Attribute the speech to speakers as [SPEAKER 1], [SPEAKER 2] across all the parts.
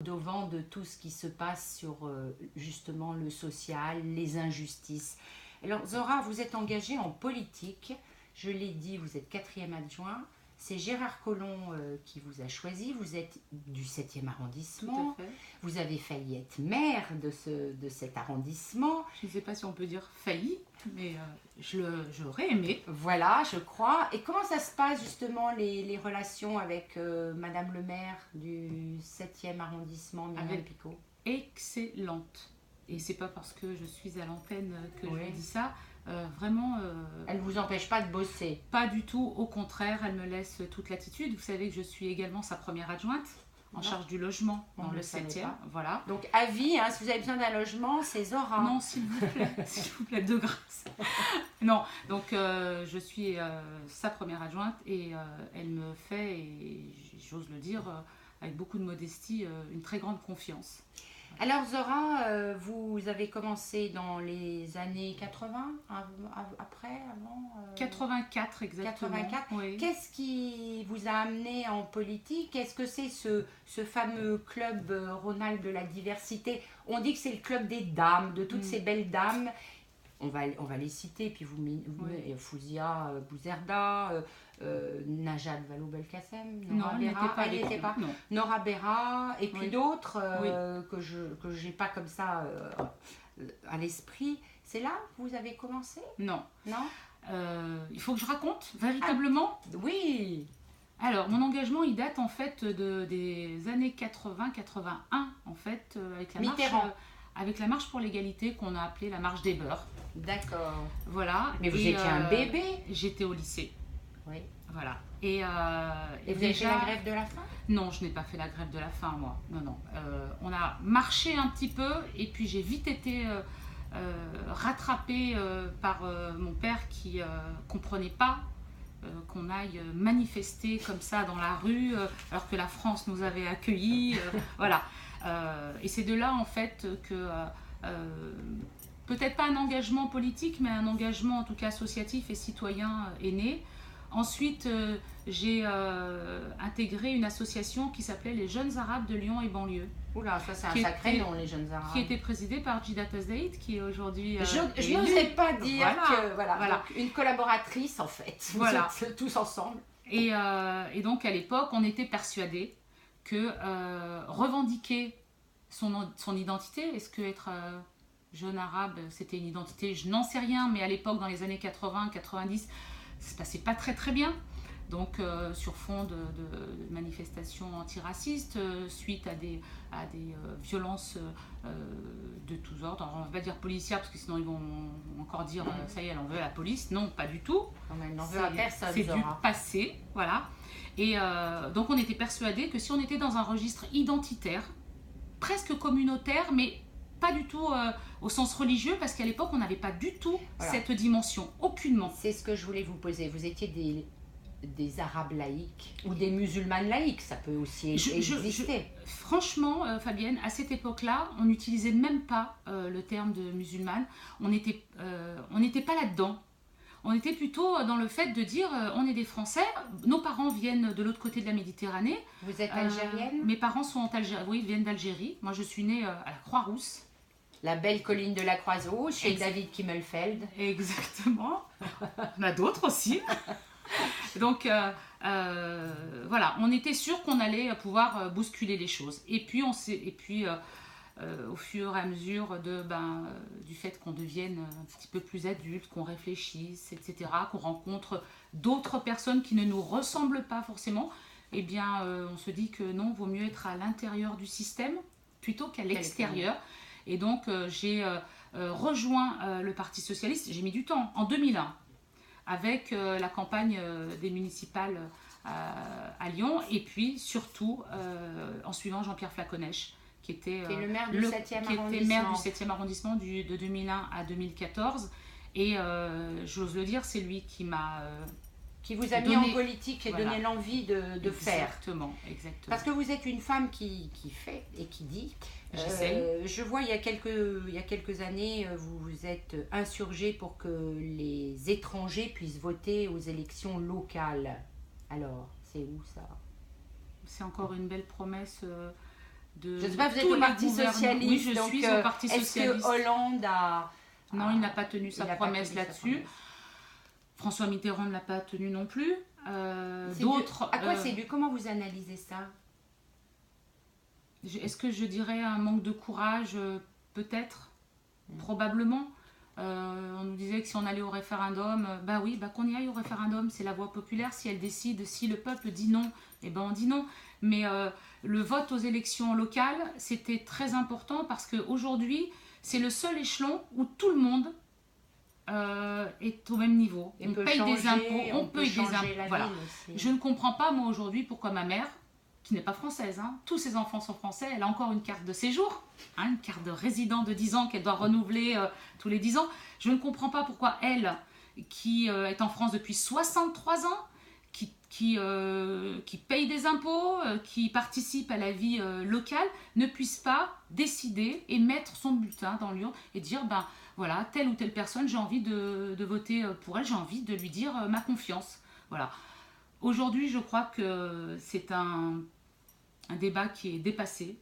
[SPEAKER 1] Au-devant de tout ce qui se passe sur justement le social, les injustices. Alors Zora, vous êtes engagée en politique, je l'ai dit, vous êtes quatrième adjoint, c'est Gérard Collomb qui vous a choisi, vous êtes du 7e
[SPEAKER 2] Tout à
[SPEAKER 1] arrondissement,
[SPEAKER 2] fait.
[SPEAKER 1] vous avez failli être maire de cet arrondissement,
[SPEAKER 2] Je ne sais pas si on peut dire failli, mais j'aurais aimé.
[SPEAKER 1] voilà, je crois. Et comment ça se passe justement les relations avec Madame le maire du 7e arrondissement, Myriam
[SPEAKER 2] Avec
[SPEAKER 1] Picot?
[SPEAKER 2] excellente. Et c'est pas parce que je suis à l'antenne que je
[SPEAKER 1] Oui.
[SPEAKER 2] vous dis ça. Vraiment,
[SPEAKER 1] Elle ne vous empêche pas de bosser.
[SPEAKER 2] pas du tout. Au contraire, elle me laisse toute l'attitude. Vous savez que je suis également sa première adjointe en
[SPEAKER 1] Non.
[SPEAKER 2] charge du logement
[SPEAKER 1] On
[SPEAKER 2] dans
[SPEAKER 1] ne
[SPEAKER 2] le
[SPEAKER 1] le savait
[SPEAKER 2] 7e.
[SPEAKER 1] pas.
[SPEAKER 2] Voilà.
[SPEAKER 1] Donc avis, hein, si vous avez besoin d'un logement, c'est Zora.
[SPEAKER 2] Non, s'il vous plaît, s'il vous plaît, de grâce. Non, donc je suis sa première adjointe et elle me fait, et j'ose le dire, avec beaucoup de modestie, une très grande confiance.
[SPEAKER 1] Alors Zora, vous avez commencé dans les années 80, après, avant
[SPEAKER 2] 84 exactement.
[SPEAKER 1] 84.
[SPEAKER 2] Oui.
[SPEAKER 1] Qu'est-ce qui vous a amené en politique? Est-ce que c'est ce fameux club Ronald de la diversité? On dit que c'est le club des dames, de toutes ces belles dames. On va les citer, puis Fouzia Bouzerda, Najat Vallaud-Belkacem, Nora
[SPEAKER 2] Non, elle
[SPEAKER 1] Berra,
[SPEAKER 2] n'était pas
[SPEAKER 1] elle
[SPEAKER 2] avec
[SPEAKER 1] n'était
[SPEAKER 2] nous.
[SPEAKER 1] pas.
[SPEAKER 2] Non.
[SPEAKER 1] Nora Berra, et puis
[SPEAKER 2] Oui.
[SPEAKER 1] d'autres que j'ai pas comme ça à l'esprit. C'est là que vous avez commencé?
[SPEAKER 2] Non.
[SPEAKER 1] Non?
[SPEAKER 2] Il faut que je raconte véritablement.
[SPEAKER 1] Oui.
[SPEAKER 2] Alors, mon engagement, il date en fait des années 80-81, en fait,
[SPEAKER 1] Mitterrand.
[SPEAKER 2] avec la marche pour l'égalité qu'on a appelée la marche des beurs.
[SPEAKER 1] D'accord.
[SPEAKER 2] Voilà.
[SPEAKER 1] Mais vous
[SPEAKER 2] Et,
[SPEAKER 1] étiez un bébé.
[SPEAKER 2] J'étais au lycée.
[SPEAKER 1] Oui.
[SPEAKER 2] Voilà.
[SPEAKER 1] Et vous avez fait la grève de la faim?
[SPEAKER 2] Non, je n'ai pas fait la grève de la faim, moi. Non, non. On a marché un petit peu et puis j'ai vite été rattrapée par mon père qui comprenait pas qu'on aille manifester comme ça dans la rue alors que la France nous avait accueillis. Voilà. Et c'est de là, en fait, que peut-être pas un engagement politique, mais un engagement en tout cas associatif et citoyen est né. Ensuite, j'ai intégré une association qui s'appelait les Jeunes Arabes de Lyon et banlieue.
[SPEAKER 1] Oula, ça c'est un
[SPEAKER 2] Qui
[SPEAKER 1] sacré
[SPEAKER 2] était-
[SPEAKER 1] nom, les jeunes Arabes.
[SPEAKER 2] Qui était présidée par Jidat Azdaïd, qui est aujourd'hui.
[SPEAKER 1] Je
[SPEAKER 2] élue.
[SPEAKER 1] n'osais pas dire
[SPEAKER 2] Voilà,
[SPEAKER 1] que voilà,
[SPEAKER 2] voilà.
[SPEAKER 1] donc une collaboratrice en fait. Vous
[SPEAKER 2] Voilà.
[SPEAKER 1] êtes tous ensemble.
[SPEAKER 2] Et donc à l'époque, on était persuadés que revendiquer son identité, est-ce que être jeune arabe, c'était une identité, je n'en sais rien, mais à l'époque, dans les années 80-90, ça se passait pas très très bien. Donc sur fond de manifestations antiracistes, suite à des violences de tous ordres. Alors, on va pas dire policières parce que sinon ils vont encore dire ça y est, elle en veut à la police. Non, pas du tout.
[SPEAKER 1] On n'en veut à personne.
[SPEAKER 2] C'est du
[SPEAKER 1] Zora.
[SPEAKER 2] passé, voilà. Et donc on était persuadés que si on était dans un registre identitaire, presque communautaire, mais pas du tout au sens religieux, parce qu'à l'époque on n'avait pas du tout
[SPEAKER 1] Voilà.
[SPEAKER 2] cette dimension, aucunement.
[SPEAKER 1] C'est ce que je voulais vous poser. Vous étiez des Arabes laïcs ou des musulmanes laïcs, ça peut aussi exister.
[SPEAKER 2] Franchement, Fabienne, à cette époque-là, on n'utilisait même pas le terme de musulmane. On n'était pas là-dedans. On était plutôt dans le fait de dire on est des Français, nos parents viennent de l'autre côté de la Méditerranée.
[SPEAKER 1] Vous êtes algérienne?
[SPEAKER 2] Mes parents sont algériens, oui, ils viennent d'Algérie. Moi, je suis née à la Croix-Rousse.
[SPEAKER 1] La belle colline de la Croix-Rouge, chez
[SPEAKER 2] Exact.
[SPEAKER 1] David Kimmelfeld.
[SPEAKER 2] Exactement. On a d'autres aussi. Donc voilà, on était sûr qu'on allait pouvoir bousculer les choses. Et puis au fur et à mesure du fait qu'on devienne un petit peu plus adulte, qu'on réfléchisse, etc., qu'on rencontre d'autres personnes qui ne nous ressemblent pas forcément, eh bien on se dit que non, vaut mieux être à l'intérieur du système plutôt qu'à l'extérieur. Et donc j'ai rejoint le Parti Socialiste, j'ai mis du temps, en 2001, avec la campagne des municipales à Lyon, et puis surtout en suivant Jean-Pierre Flaconèche, qui était
[SPEAKER 1] le maire du 7e arrondissement.
[SPEAKER 2] Était maire du 7e arrondissement de 2001 à 2014. Et j'ose le dire, c'est lui qui m'a...
[SPEAKER 1] qui vous a mis en politique et donné l'envie de faire.
[SPEAKER 2] Exactement.
[SPEAKER 1] Parce que vous êtes une femme qui fait et qui dit.
[SPEAKER 2] J'essaye.
[SPEAKER 1] Je vois il y a quelques années, vous vous êtes insurgée pour que les étrangers puissent voter aux élections locales. Alors, c'est où ça?
[SPEAKER 2] C'est encore une belle promesse de
[SPEAKER 1] Je ne sais pas, vous êtes
[SPEAKER 2] tous
[SPEAKER 1] au
[SPEAKER 2] les
[SPEAKER 1] Parti
[SPEAKER 2] gouvernements.
[SPEAKER 1] Socialiste.
[SPEAKER 2] Oui, je
[SPEAKER 1] donc,
[SPEAKER 2] suis au Parti
[SPEAKER 1] est-ce
[SPEAKER 2] Socialiste.
[SPEAKER 1] que Hollande a...
[SPEAKER 2] Non, il n'a pas tenu
[SPEAKER 1] il
[SPEAKER 2] sa
[SPEAKER 1] a pas
[SPEAKER 2] promesse
[SPEAKER 1] tenu sa
[SPEAKER 2] là-dessus.
[SPEAKER 1] promesse.
[SPEAKER 2] François Mitterrand ne l'a pas tenu non plus.
[SPEAKER 1] C'est
[SPEAKER 2] D'autres.
[SPEAKER 1] À quoi c'est dû? Comment vous analysez ça?
[SPEAKER 2] Est-ce que je dirais un manque de courage? Peut-être, probablement. On nous disait que si on allait au référendum, bah oui, bah qu'on y aille au référendum, c'est la voix populaire. Si elle décide, si le peuple dit non, eh ben on dit non. Mais le vote aux élections locales, c'était très important parce qu'aujourd'hui, c'est le seul échelon où tout le monde est au même niveau.
[SPEAKER 1] Et
[SPEAKER 2] on
[SPEAKER 1] peut
[SPEAKER 2] paye des
[SPEAKER 1] changer,
[SPEAKER 2] impôts, on
[SPEAKER 1] peut
[SPEAKER 2] paye des
[SPEAKER 1] changer
[SPEAKER 2] impôts.
[SPEAKER 1] la
[SPEAKER 2] Voilà.
[SPEAKER 1] ville aussi.
[SPEAKER 2] Je ne comprends pas, moi, aujourd'hui, pourquoi ma mère, qui n'est pas française, hein, tous ses enfants sont français, elle a encore une carte de séjour, hein, une carte de résident de 10 ans qu'elle doit renouveler tous les 10 ans. Je ne comprends pas pourquoi elle, qui est en France depuis 63 ans, qui paye des impôts, qui participe à la vie locale, ne puisse pas décider et mettre son bulletin dans l'urne et dire, ben voilà, telle ou telle personne, j'ai envie de voter pour elle, j'ai envie de lui dire ma confiance. Voilà. Aujourd'hui, je crois que c'est un débat qui est dépassé,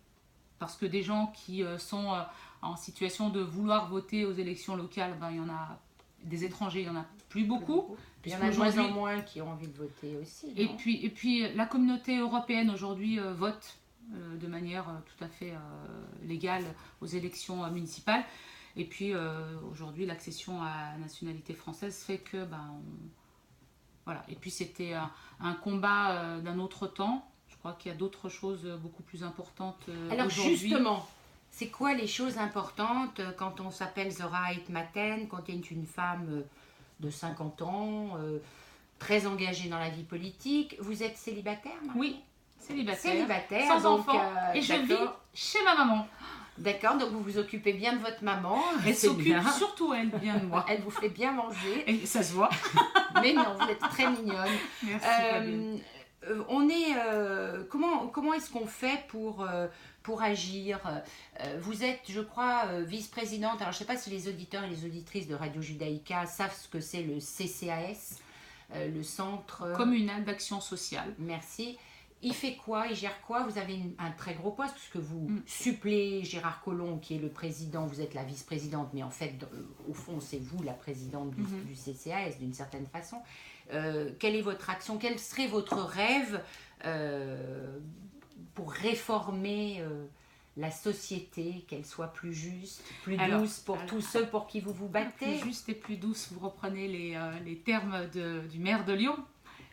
[SPEAKER 2] parce que des gens qui sont en situation de vouloir voter aux élections locales, ben, il y en a des étrangers, il n'y en a plus beaucoup.
[SPEAKER 1] Il y en a de moins en moins qui ont envie de voter aussi.
[SPEAKER 2] Et puis la communauté européenne aujourd'hui vote de manière tout à fait légale aux élections municipales. Et puis aujourd'hui, l'accession à la nationalité française fait que... voilà. Et puis c'était un combat d'un autre temps. Je crois qu'il y a d'autres choses beaucoup plus importantes
[SPEAKER 1] Alors
[SPEAKER 2] aujourd'hui.
[SPEAKER 1] justement, c'est quoi les choses importantes quand on s'appelle Zora Etmaten, quand on est une femme de 50 ans, très engagée dans la vie politique? Vous êtes célibataire maintenant?
[SPEAKER 2] Oui, célibataire.
[SPEAKER 1] Célibataire,
[SPEAKER 2] sans
[SPEAKER 1] donc,
[SPEAKER 2] enfant. Et je vis
[SPEAKER 1] d'accord.
[SPEAKER 2] chez ma maman.
[SPEAKER 1] D'accord, donc vous vous occupez bien de votre maman.
[SPEAKER 2] Elle
[SPEAKER 1] c'est
[SPEAKER 2] s'occupe
[SPEAKER 1] bien.
[SPEAKER 2] surtout, elle, bien de moi.
[SPEAKER 1] Elle vous fait bien manger.
[SPEAKER 2] Et ça se voit.
[SPEAKER 1] Mais non, vous êtes très mignonne.
[SPEAKER 2] Merci, Fabienne.
[SPEAKER 1] Comment est-ce qu'on fait pour agir? Vous êtes, je crois, vice-présidente. Alors, je ne sais pas si les auditeurs et les auditrices de Radio Judaïka savent ce que c'est le CCAS, le Centre
[SPEAKER 2] communal d'action sociale.
[SPEAKER 1] Merci. Il fait quoi? Il gère quoi? Vous avez un très gros poste puisque vous suppléez Gérard Collomb qui est le président, vous êtes la vice-présidente, mais en fait, au fond, c'est vous la présidente du CCAS d'une certaine façon. Quelle est votre action? Quel serait votre rêve pour réformer la société, qu'elle soit plus juste, plus douce pour tous ceux pour qui vous vous battez?
[SPEAKER 2] Plus juste et plus douce, vous reprenez les termes du maire de Lyon.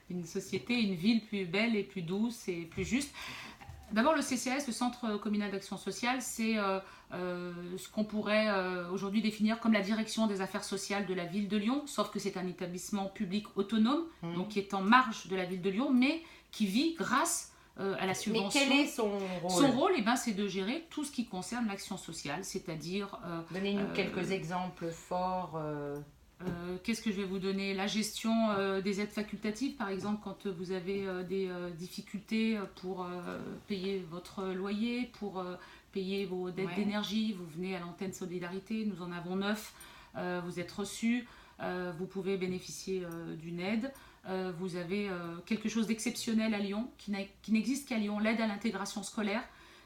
[SPEAKER 2] Une société, une ville plus belle et plus douce et plus juste. D'abord, le CCAS, le Centre communal d'action sociale, c'est ce qu'on pourrait aujourd'hui définir comme la direction des affaires sociales de la ville de Lyon, sauf que c'est un établissement public autonome, donc qui est en marge de la ville de Lyon, mais qui vit grâce à la subvention.
[SPEAKER 1] Mais quel est son rôle?
[SPEAKER 2] Son rôle, c'est de gérer tout ce qui concerne l'action sociale, c'est-à-dire...
[SPEAKER 1] Donnez-nous quelques exemples forts.
[SPEAKER 2] Qu'est-ce que je vais vous donner? La gestion des aides facultatives, par exemple, quand vous avez des difficultés pour payer votre loyer, pour payer vos dettes d'énergie, vous venez à l'antenne Solidarité, nous en avons 9, vous êtes reçus, vous pouvez bénéficier d'une aide. Vous avez quelque chose d'exceptionnel à Lyon, qui n'existe qu'à Lyon, l'aide à l'intégration scolaire,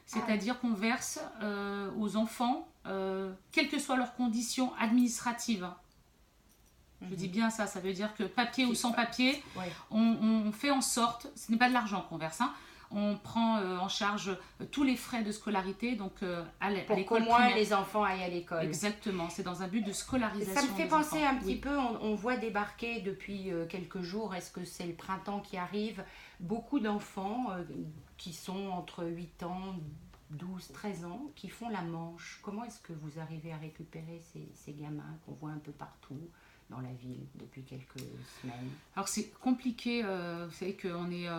[SPEAKER 2] c'est-à-dire qu'on verse aux enfants, quelles que soient leurs conditions administratives. Je dis bien ça, ça veut dire que papier ou sans papier, on fait en sorte, ce n'est pas de l'argent qu'on verse, hein, on prend en charge tous les frais de scolarité, donc à l'école primaire.
[SPEAKER 1] Pour qu'au moins les enfants aillent à l'école.
[SPEAKER 2] Exactement, c'est dans un but de scolarisation.
[SPEAKER 1] Ça me fait penser
[SPEAKER 2] enfants.
[SPEAKER 1] un petit peu, on voit débarquer depuis quelques jours, est-ce que c'est le printemps qui arrive, beaucoup d'enfants qui sont entre 8 ans, 12, 13 ans, qui font la manche. Comment est-ce que vous arrivez à récupérer ces gamins qu'on voit un peu partout dans la ville depuis quelques semaines? Alors
[SPEAKER 2] c'est compliqué, vous savez qu'on est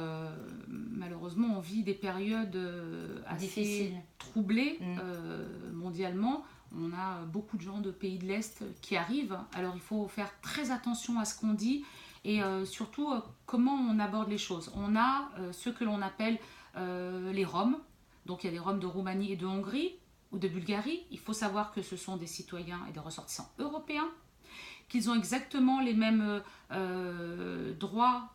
[SPEAKER 2] malheureusement on vit des périodes assez difficiles, troublées mondialement. On a beaucoup de gens de pays de l'Est qui arrivent, alors il faut faire très attention à ce qu'on dit et surtout comment on aborde les choses. On a ce que l'on appelle les Roms, donc il y a des Roms de Roumanie et de Hongrie ou de Bulgarie. Il faut savoir que ce sont des citoyens et des ressortissants européens, qu'ils ont exactement les mêmes droits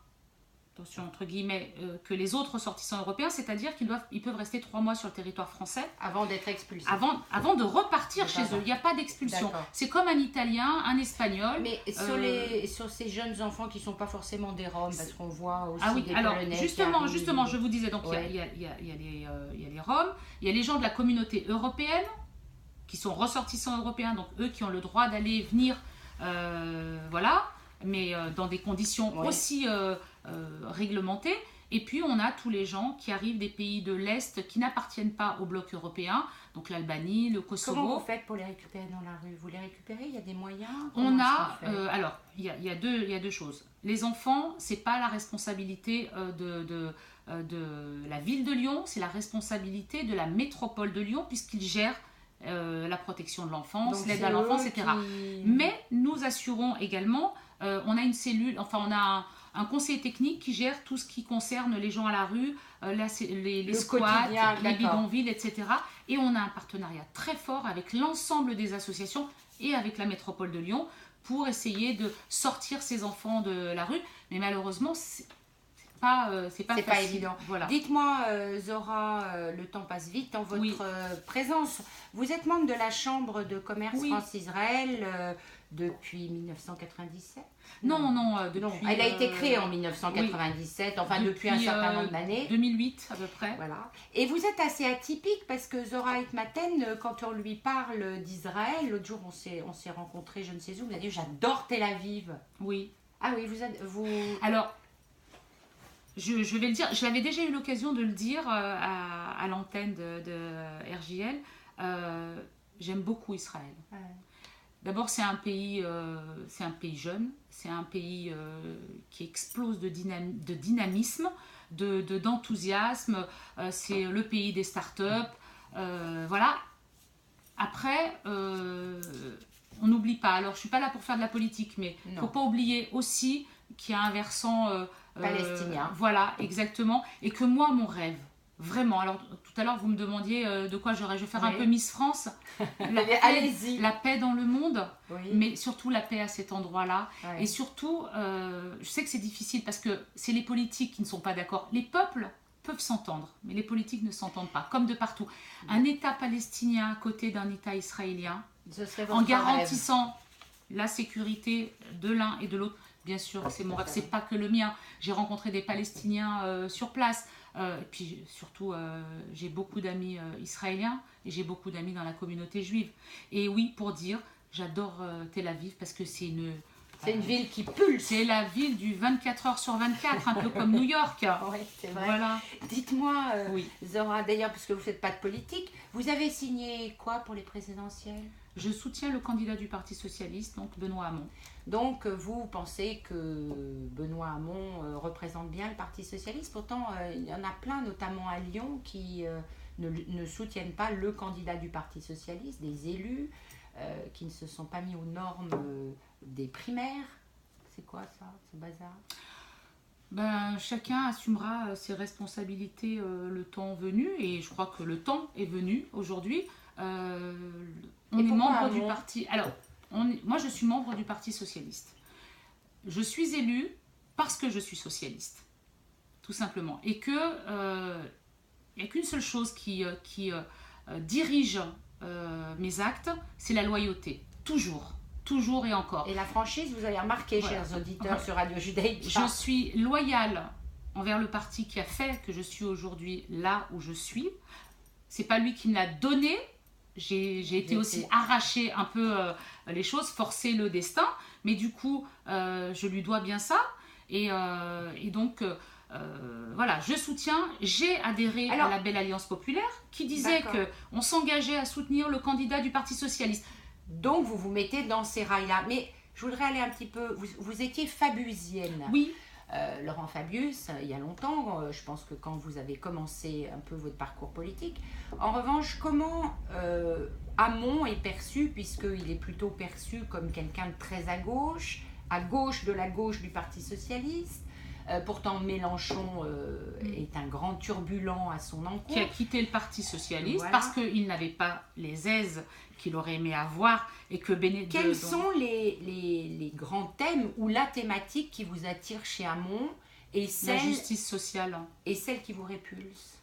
[SPEAKER 2] attention entre guillemets, que les autres ressortissants européens, c'est-à-dire ils peuvent rester 3 mois sur le territoire français
[SPEAKER 1] Avant d'être expulsés.
[SPEAKER 2] Avant de repartir chez eux. Il n'y a pas d'expulsion. C'est comme un Italien, un Espagnol.
[SPEAKER 1] Mais sur ces jeunes enfants qui ne sont pas forcément des Roms, parce qu'on voit aussi des
[SPEAKER 2] alors
[SPEAKER 1] Polonais
[SPEAKER 2] justement, je vous disais, donc il y a les Roms, il y a les gens de la communauté européenne qui sont ressortissants européens, donc eux qui ont le droit d'aller et venir, voilà, mais dans des conditions aussi réglementées. Et puis on a tous les gens qui arrivent des pays de l'Est qui n'appartiennent pas au bloc européen, donc l'Albanie, le Kosovo.
[SPEAKER 1] Comment vous faites pour les récupérer dans la rue? Vous les récupérez? Il y a des moyens?
[SPEAKER 2] Alors, il y a deux choses. Les enfants, c'est pas la responsabilité de la ville de Lyon, c'est la responsabilité de la métropole de Lyon, puisqu'ils gèrent la protection de l'enfance, l'aide à l'enfance, etc. Mais nous assurons également, on a une cellule, enfin on a un conseiller technique qui gère tout ce qui concerne les gens à la rue, les squats, les bidonvilles, etc. Et on a un partenariat très fort avec l'ensemble des associations et avec la métropole de Lyon pour essayer de sortir ces enfants de la rue. Mais malheureusement, c'est pas
[SPEAKER 1] évident.
[SPEAKER 2] Voilà.
[SPEAKER 1] Dites-moi, Zora, le temps passe vite en votre présence. Vous êtes membre de la Chambre de commerce France-Israël depuis 1997?
[SPEAKER 2] Non,
[SPEAKER 1] elle a été créée en 1997, depuis un certain nombre d'années.
[SPEAKER 2] 2008 à peu près.
[SPEAKER 1] Voilà. Et vous êtes assez atypique parce que Zora Etmaten, quand on lui parle d'Israël, l'autre jour on s'est rencontrés, je ne sais où, vous avez dit j'adore Tel Aviv.
[SPEAKER 2] Oui.
[SPEAKER 1] Ah oui, vous...
[SPEAKER 2] Alors, je vais le dire, j'avais déjà eu l'occasion de le dire à l'antenne de RJL. J'aime beaucoup Israël. Ouais. D'abord, c'est un pays jeune, c'est un pays qui explose de dynamisme, d'enthousiasme. C'est le pays des startups. Voilà. Après, on n'oublie pas. Alors, je ne suis pas là pour faire de la politique, mais il ne faut pas oublier aussi qu'il y a un versant
[SPEAKER 1] palestinien.
[SPEAKER 2] Voilà, exactement. Et que moi, mon rêve, vraiment, alors tout à l'heure vous me demandiez de quoi je vais faire un peu Miss France.
[SPEAKER 1] Allez-y.
[SPEAKER 2] La paix dans le monde, mais surtout la paix à cet endroit-là. Et surtout, je sais que c'est difficile parce que c'est les politiques qui ne sont pas d'accord. Les peuples peuvent s'entendre, mais les politiques ne s'entendent pas, comme de partout. Un État palestinien à côté d'un État israélien, en garantissant la sécurité de l'un et de l'autre. Bien sûr, c'est mon rêve, c'est pas que le mien. J'ai rencontré des Palestiniens sur place. Et puis surtout, j'ai beaucoup d'amis israéliens et j'ai beaucoup d'amis dans la communauté juive. Et oui, pour dire, j'adore Tel Aviv parce que c'est une
[SPEAKER 1] ville qui pulse.
[SPEAKER 2] C'est la ville du 24 heures sur 24, un peu comme New York.
[SPEAKER 1] Oui, c'est vrai.
[SPEAKER 2] Voilà.
[SPEAKER 1] Dites-moi, Zora, d'ailleurs, parce que vous ne faites pas de politique, vous avez signé quoi pour les présidentielles?
[SPEAKER 2] Je soutiens le candidat du Parti Socialiste, donc Benoît Hamon.
[SPEAKER 1] Donc, vous pensez que Benoît Hamon représente bien le Parti Socialiste? Pourtant, il y en a plein, notamment à Lyon, qui ne soutiennent pas le candidat du Parti Socialiste, des élus qui ne se sont pas mis aux normes des primaires. C'est quoi ça, ce bazar?
[SPEAKER 2] Chacun assumera ses responsabilités le temps venu, et je crois que le temps est venu aujourd'hui. On est membre du parti. Alors, moi je suis membre du Parti Socialiste. Je suis élue parce que je suis socialiste, tout simplement. Et que il n'y a qu'une seule chose qui dirige mes actes, c'est la loyauté. Toujours. Toujours et encore.
[SPEAKER 1] Et la franchise, vous avez remarqué, chers auditeurs sur Radio Judaïka.
[SPEAKER 2] Je suis loyale envers le parti qui a fait que je suis aujourd'hui là où je suis. C'est pas lui qui me l'a donné. J'ai été aussi arrachée un peu les choses, forcer le destin. Mais du coup, je lui dois bien ça. Et donc, voilà, je soutiens. J'ai adhéré à la Belle Alliance Populaire qui disait qu'on s'engageait à soutenir le candidat du Parti Socialiste.
[SPEAKER 1] Donc, vous vous mettez dans ces rails-là. Mais je voudrais aller un petit peu... Vous étiez fabusienne.
[SPEAKER 2] Oui.
[SPEAKER 1] Laurent Fabius, il y a longtemps, je pense que quand vous avez commencé un peu votre parcours politique. En revanche, comment Hamon est perçu, puisqu'il est plutôt perçu comme quelqu'un de très à gauche de la gauche du Parti Socialiste. Pourtant, Mélenchon est un grand turbulent à son encontre.
[SPEAKER 2] Qui a quitté le Parti Socialiste parce qu'il n'avait pas les aises qu'il aurait aimé avoir et que
[SPEAKER 1] Quels sont les grands thèmes ou la thématique qui vous attire chez Hamon Et
[SPEAKER 2] la justice sociale.
[SPEAKER 1] Et celle qui vous répulse?